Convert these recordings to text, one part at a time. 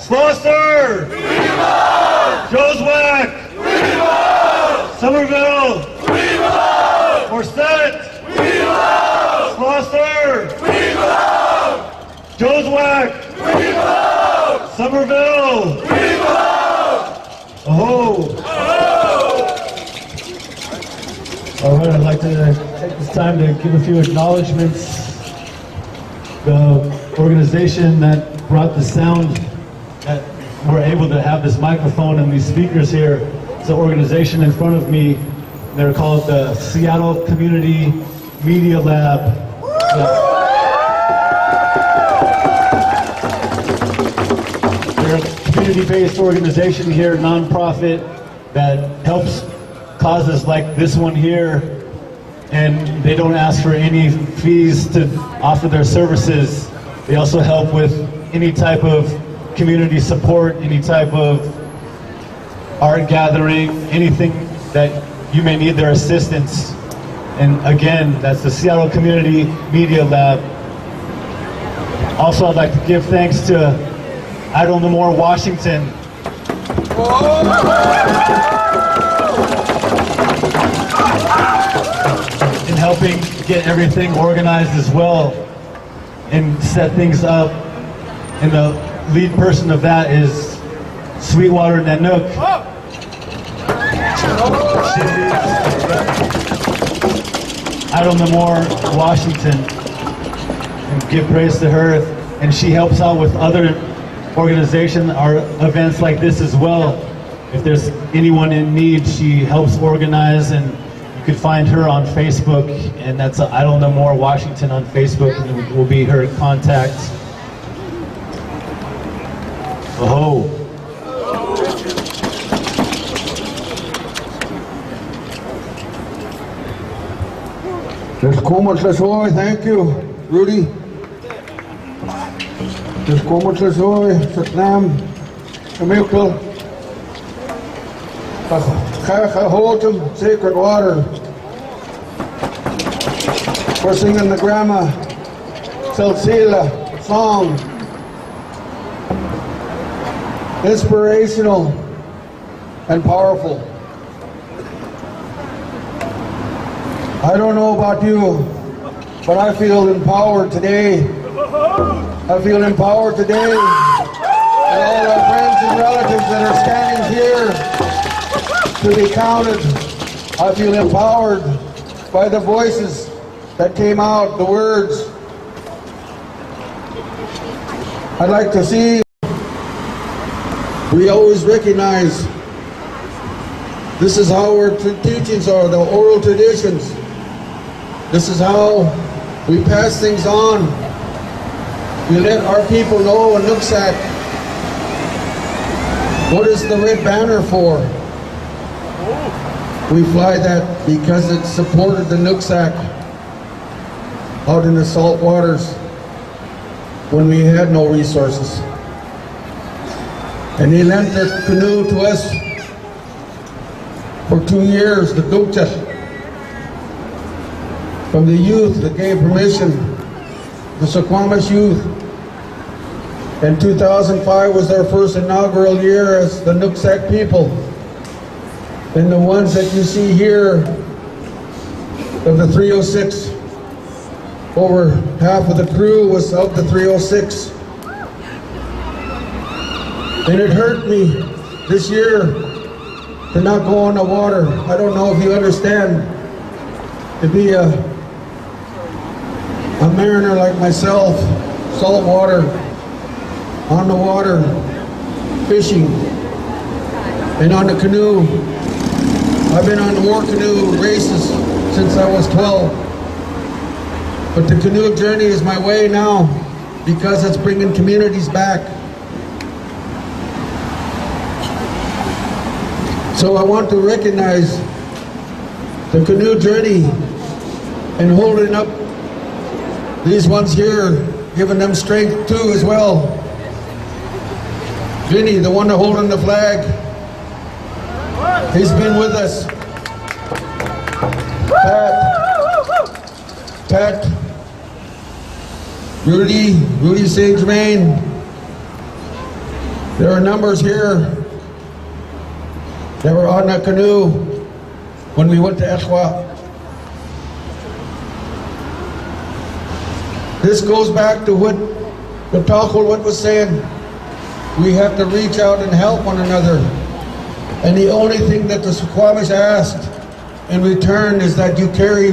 Foster! Nooksack! Somerville! Morset! Foster! Nooksack! Somerville! Oh! All right, I'd like to take this time to give a few acknowledgments. The organization that brought the sound, that we're able to have this microphone and these speakers here, it's an organization in front of me. They're called the Seattle Community Media Lab. They're a community-based organization here, nonprofit, that helps causes like this one here, and they don't ask for any fees to offer their services. They also help with any type of community support, any type of art gathering, anything that you may need their assistance. And again, that's the Seattle Community Media Lab. Also, I'd like to give thanks to Idle No More Washington. In helping get everything organized as well and set things up. And the lead person of that is Sweetwater Nanook. Idle No More Washington. And give praise to her. And she helps out with other organizations or events like this as well. If there's anyone in need, she helps organize, and you can find her on Facebook, and that's Idle No More Washington on Facebook, and it will be her contact. Oh. There's Como Tlasoy, thank you, Rudy. There's Como Tlasoy, Satnam, Amilkal, Holtum, Sacred Water. We're singing the grandma, Silsila song. Inspirational and powerful. I don't know about you, but I feel empowered today. I feel empowered today. And all our friends and relatives that are standing here to be counted, I feel empowered by the voices that came out, the words. I'd like to see, we always recognize this is how our teachings are, the oral traditions. This is how we pass things on. We let our people know in Nooksack, what is the red banner for? We fly that because it supported the Nooksack out in the salt waters when we had no resources. And they lent their canoe to us for 2 years, the Dukta. From the youth that gave permission, the Suquamish youth. And 2005 was their first inaugural year as the Nooksack people. And the ones that you see here of the 306, over half of the crew was of the 306. And it hurt me this year to not go on the water. I don't know if you understand, to be a mariner like myself, salt water, on the water, fishing, and on the canoe. I've been on the war canoe races since I was 12. But the canoe journey is my way now because it's bringing communities back. So I want to recognize the canoe journey and holding up these ones here, giving them strength too as well. Vinny, the one holding the flag, he's been with us. Pat, Rudy Sage Rain, There are numbers here that were on that canoe when we went to Etwa. This goes back to what the Takulwat was saying. We have to reach out and help one another. And the only thing that the Suquamish asked in return is that you carry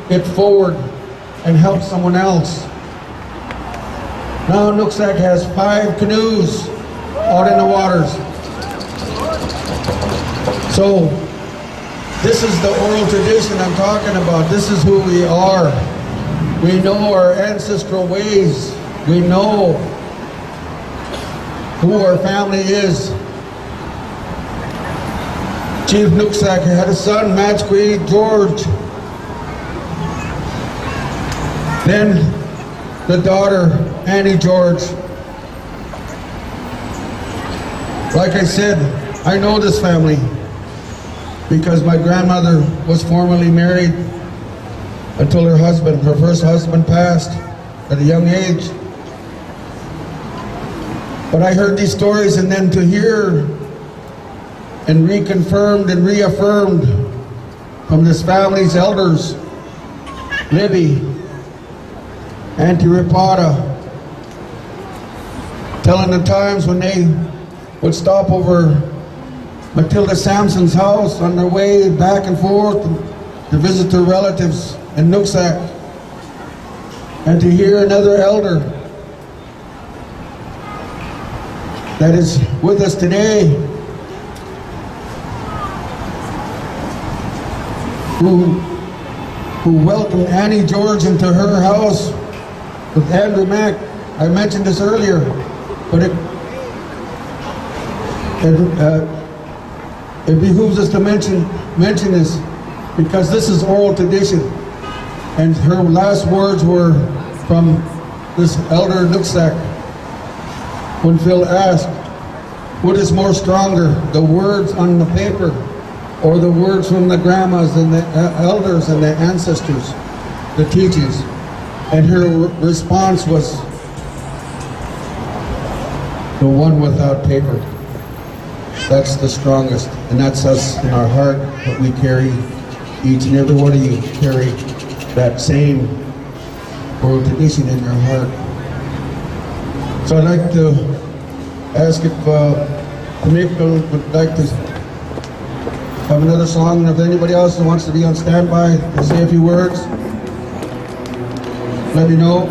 it forward and help someone else. Now Nooksack has 5 canoes out in the waters. So this is the oral tradition I'm talking about. This is who we are. We know our ancestral ways. We know who our family is. Chief Nooksack had a son, Matchquee George. Then the daughter, Annie George. Like I said, I know this family because my grandmother was formerly married until her first husband passed at a young age. But I heard these stories, and then to hear and reconfirmed and reaffirmed from this family's elders, Libby, Auntie Ripata, telling the times when they would stop over Matilda Sampson's house on their way back and forth to visit their relatives in Nooksack, and to hear another elder that is with us today who welcomed Annie George into her house with Andrew Mack. I mentioned this earlier, but it behooves us to mention this because this is oral tradition. And her last words were from this elder Nooksack when Phil asked, what is more stronger, the words on the paper or the words from the grandmas and the elders and the ancestors, the teachings? And her response was, the one without paper. That's the strongest, and that's us in our heart, what we carry. Each and every one of you carry that same oral tradition in your heart. So I'd like to ask if Tamika would like to have another song, and if anybody else wants to be on standby to say a few words, let me know.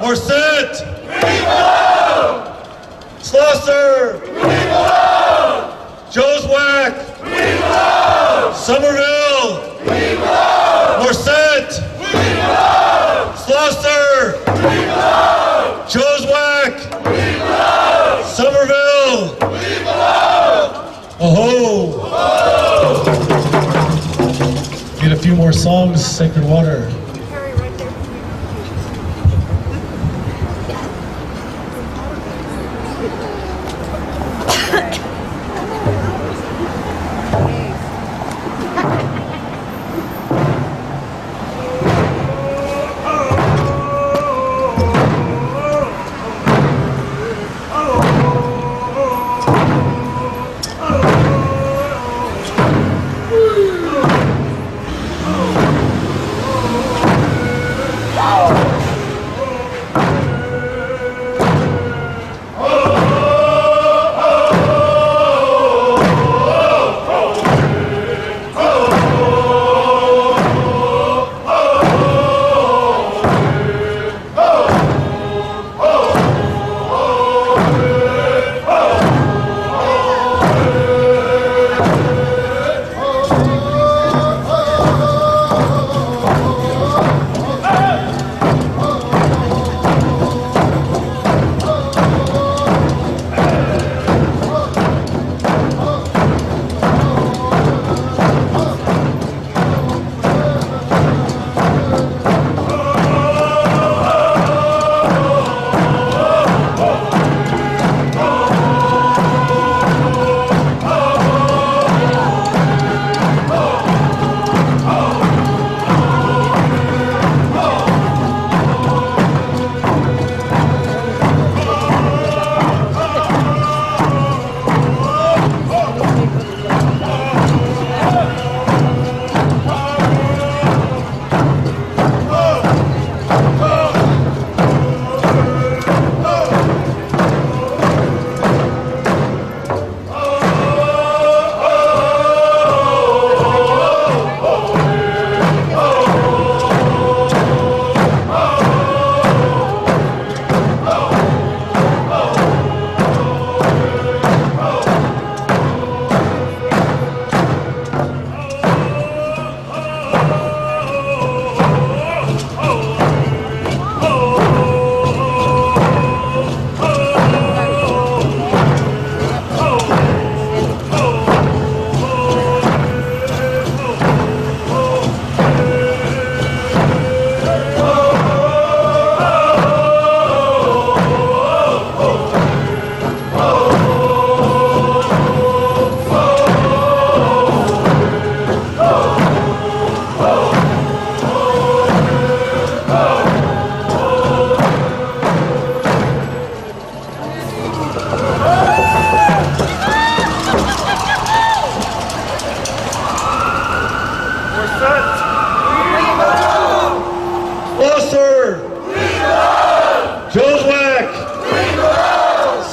Morset! Slosser! Joswack! Somerville! Morset! Slosser! Joswack! Somerville! Oh! Need a few more songs, Sacred Water.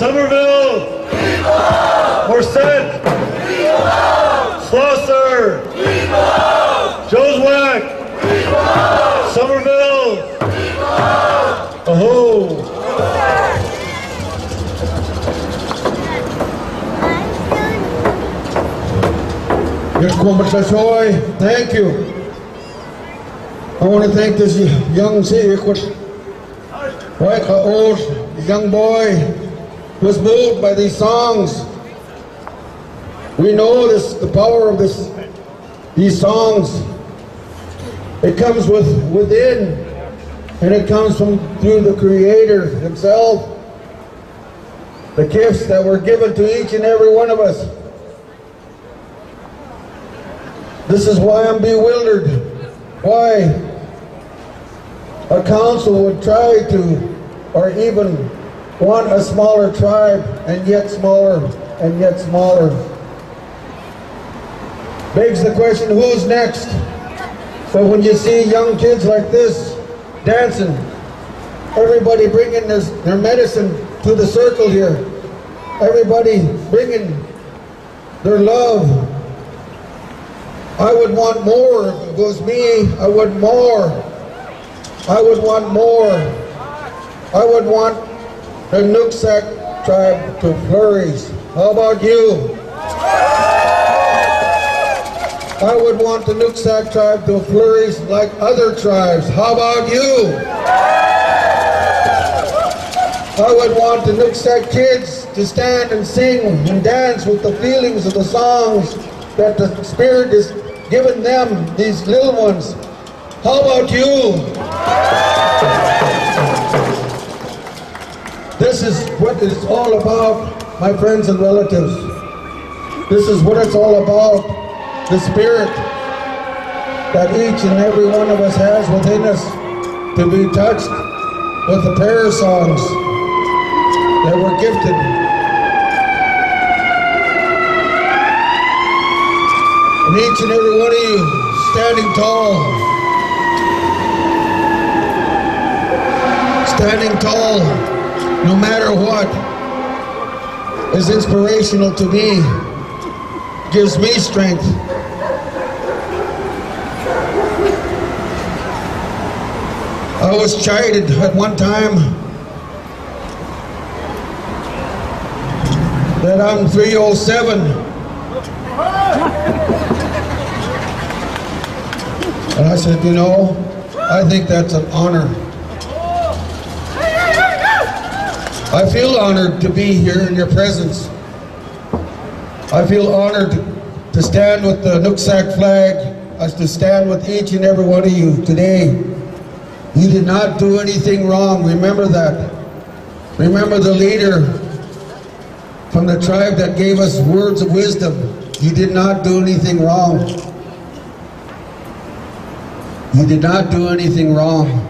Somerville! Morset! Slosser! Joswack! Somerville! Oh! Thank you. I want to thank this young old young boy who was moved by these songs. We know the power of these songs. It comes within, and it comes through the Creator Himself. The gifts that were given to each and every one of us. This is why I'm bewildered. Why a council would try to, or even want a smaller tribe, and yet smaller, and yet smaller. Begs the question, who's next? But when you see young kids like this dancing, everybody bringing their medicine to the circle here, everybody bringing their love. I would want more. If it was me, I would more. I would want more. I would want the Nooksack tribe to flourish. How about you? I would want the Nooksack tribe to flourish like other tribes. How about you? I would want the Nooksack kids to stand and sing and dance with the feelings of the songs that the Spirit is giving them, these little ones. How about you? This is what it's all about, my friends and relatives. This is what it's all about. The Spirit that each and every one of us has within us to be touched with the prayer songs that we're gifted. And each and every one of you standing tall, no matter what, is inspirational to me, gives me strength. I was chided at one time that I'm 307. And I said, you know, I think that's an honor. I feel honored to be here in your presence. I feel honored to stand with the Nooksack flag, to stand with each and every one of you today. You did not do anything wrong. Remember that. Remember the leader from the tribe that gave us words of wisdom. You did not do anything wrong. You did not do anything wrong.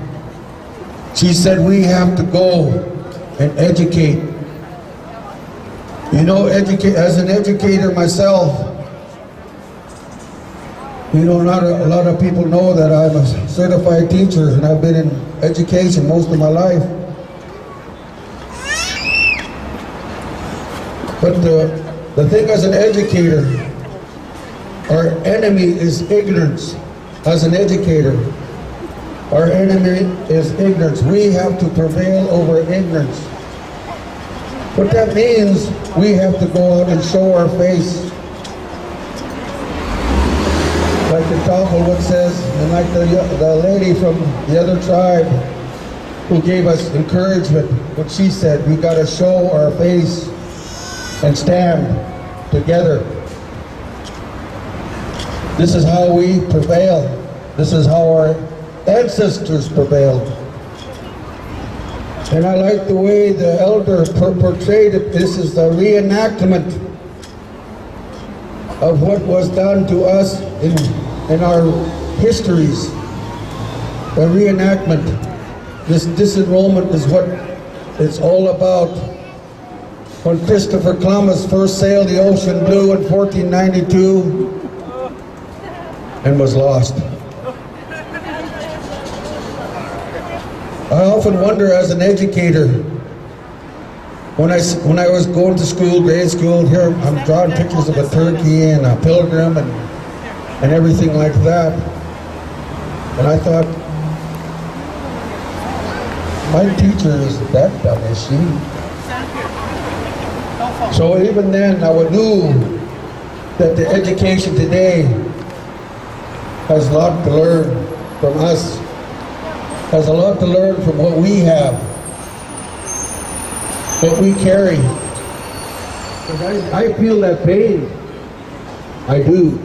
She said we have to go and educate. You know, as an educator myself, you know, not a lot of people know that I'm a certified teacher and I've been in education most of my life. But the thing as an educator, our enemy is ignorance. As an educator, our enemy is ignorance. We have to prevail over ignorance. What that means, we have to go out and show our face. Like the Talmud says, and like the lady from the other tribe who gave us encouragement, what she said, we got to show our face and stand together. This is how we prevail. This is how our ancestors prevailed. And I like the way the elder portrayed it. This is the reenactment of what was done to us in our histories. A reenactment. This disenrollment is what it's all about. When Christopher Columbus first sailed the ocean blue in 1492 and was lost. I often wonder as an educator, when I was going to school, grade school, here I'm drawing pictures of a turkey and a pilgrim and everything like that. And I thought, my teacher is that dumb, is she? So even then, I knew that the education today has a lot to learn from us, has a lot to learn from what we have, what we carry. I feel that pain. I do.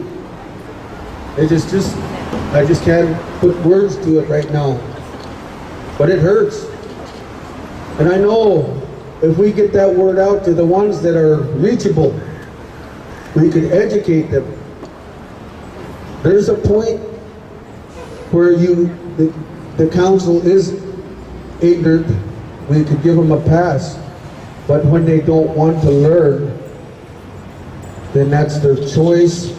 I just can't put words to it right now. But it hurts. And I know if we get that word out to the ones that are reachable, we can educate them. There's a point where the council is ignorant, we could give them a pass. But when they don't want to learn, then that's their choice,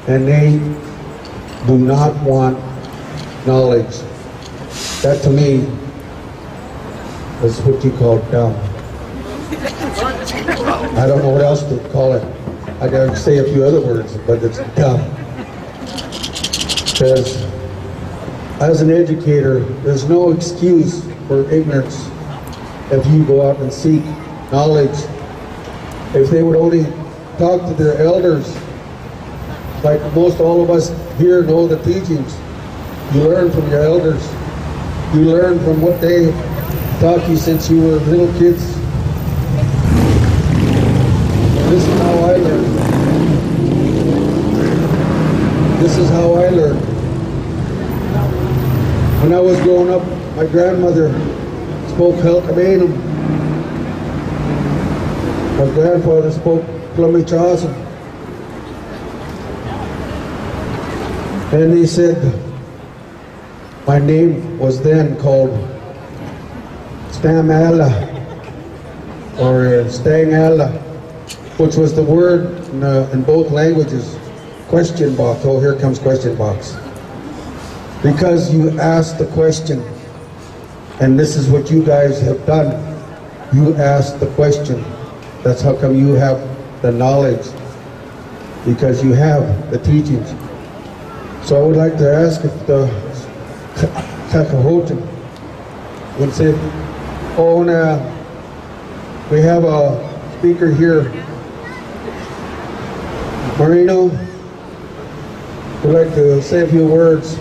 and they do not want knowledge. That to me is what you call dumb. I don't know what else to call it. I gotta say a few other words, but it's dumb. Because as an educator, there's no excuse for ignorance if you go out and seek knowledge. If they would only talk to their elders, like most all of us here know the teachings. You learn from your elders. You learn from what they taught you since you were little kids. This is how I learned. This is how I learned. When I was growing up, my grandmother spoke Halkabanum. My grandfather spoke Plummichasan. And he said, my name was then called Stamala or Stangala, which was the word in both languages, question box. Oh, here comes question box. Because you asked the question, and this is what you guys have done. You asked the question. That's how come you have the knowledge, because you have the teachings. So I would like to ask if the Kakahotan would say, oh, we have a speaker here. Marino would like to say a few words.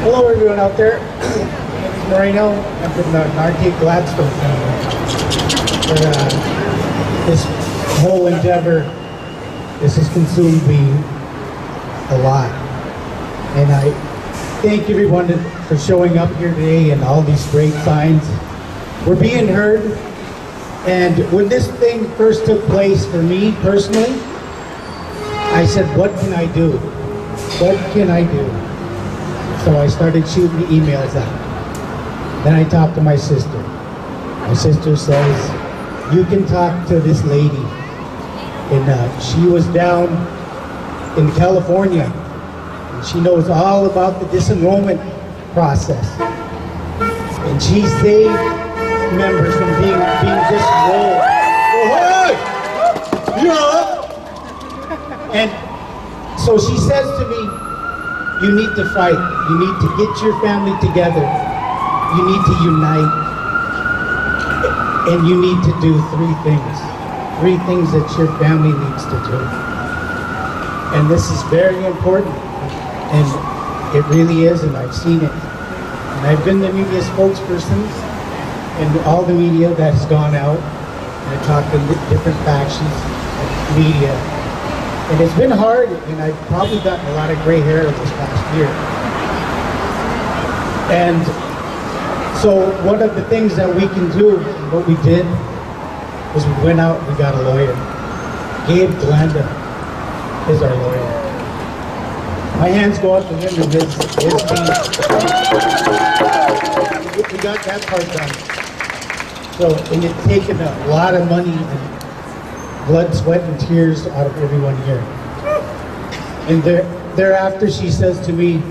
Hello everyone out there. My name is Moreno. I'm from the Nargate Gladstone family. This whole endeavor, this has consumed me a lot. And I thank everyone for showing up here today and all these great signs. We're being heard. And when this thing first took place for me personally, I said, what can I do? What can I do? So I started shooting the emails out. Then I talked to my sister. My sister says, you can talk to this lady. And she was down in California. And she knows all about the disenrollment process. And she saved members from being disenrolled. And so she says to me, you need to fight. You need to get your family together. You need to unite. And you need to do three things. Three things that your family needs to do. And this is very important. And it really is, and I've seen it. And I've been the media spokesperson and all the media that has gone out. And I talked to different factions of media. And it's been hard, and I've probably gotten a lot of gray hair this past year. And so one of the things that we can do, what we did, was we went out and we got a lawyer. Gabe Glenda is our lawyer. My hands go out to him and his team. We got that part done. So, and it's taken a lot of money and blood, sweat, and tears out of everyone here. And thereafter, she says to me,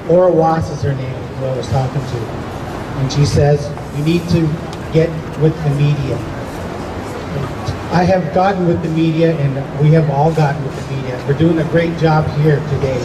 Laura Watts is her name, who I was talking to. And she says, you need to get with the media. And I have gotten with the media, and we have all gotten with the media. We're doing a great job here today.